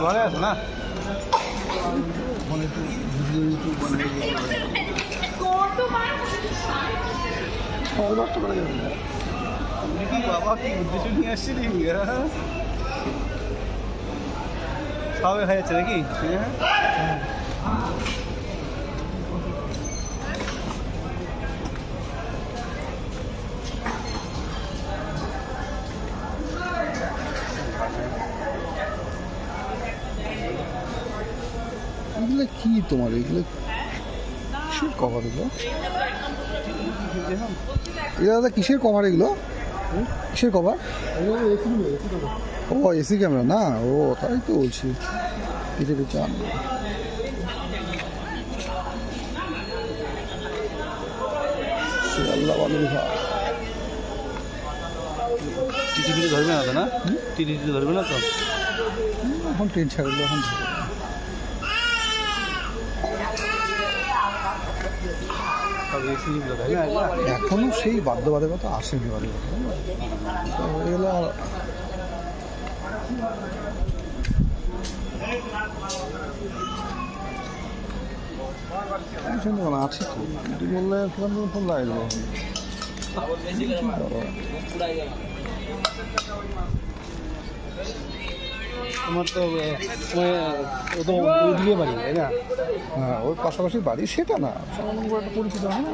ঘরে আছে না নষ্ট করা যাবে না কি বাবা কি উদ্দেশ্য নিয়ে আসছি সবে হয়ে যাচ্ছে নাকি এগুলো কি তোমার এগুলো কিসের কভার এগুলো দাদা কিসের কভার এগুলো কিসের কভার ও এসি ক্যামেরা না ও তাই তো বলছি পিঠে চান আল্লাহ টিটি ধরবে না তো না টিটি ধরবে না তো এখন ট্রেন ছাড়লো এখন এখনো সেই বাধ্যবাধকতা আসেনি এগুলো আছে তো বললে ফোন লাগলো তোমার তো ওদিকে বাড়ি তাই না হ্যাঁ ওর পাশাপাশি বাড়ি সেটা না একটা পরিচিত হয় না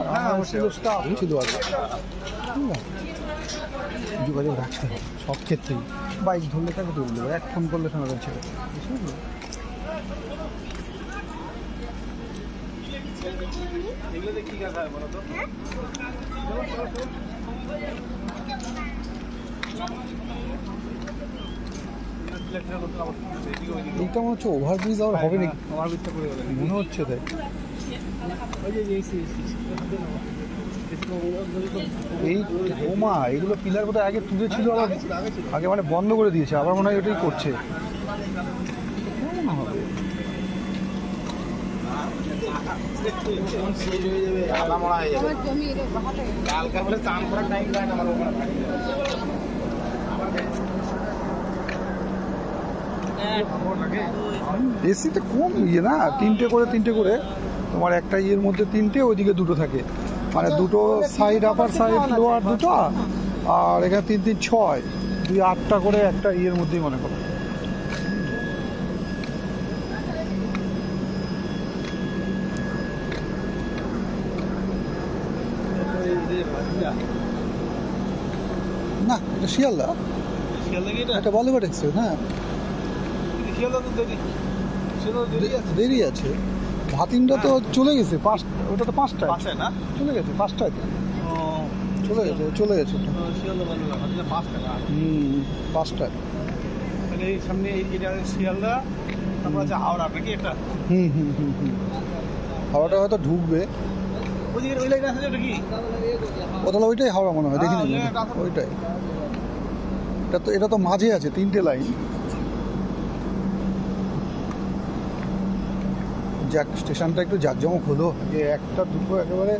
স্টাফ ছিল আগে যোগাযোগ রাখতে হবে সব ক্ষেত্রেই বাইক ধরলে তাকে তুলে দেবে এক ফোন করলে শোনা যাচ্ছে এগুলোতে কি কাজ হয় বলো তো এইটা মনে হচ্ছে ওভারব্রিজ আর হবে নাকি মনে হচ্ছে তাই এই ওমা এইগুলো পিলার বোধহয় আগে তুলেছিল আবার আগে মানে বন্ধ করে দিয়েছে আবার মনে হয় এটাই করছে এসিতে কম ইয়ে না তিনটে করে তোমার একটা ইয়ের মধ্যে তিনটে ওইদিকে দুটো থাকে মানে দুটো সাইড আপার সাইড লোয়ার দুটো আর এখানে 3 3 6 2 8টা করে একটা ইয়ের মধ্যেই মনে করো না এটা শিয়ালদা এটা বলিউড এক্সপ্রেস হ্যাঁ দেরি আছে ভাতিনটা তো চলে গেছে ওটা তো 5টায় না চলে গেছে 5টায় চলে গেছে 5টায় এই সামনে এটা শিয়ালদা তারপর আছে হাওড়া নাকি এটা হাওড়াটা হয়তো ঢুকবে ওইদিকে ওই লাইন আছে এটা কি তাহলে ওইটাই হাওড়া মনে হয় দেখিনি ওইটাই এটা তো মাঝে আছে 3টে লাইন যাক স্টেশনটা একটু জাঁকজমক হলো যে একটা দুটো একেবারে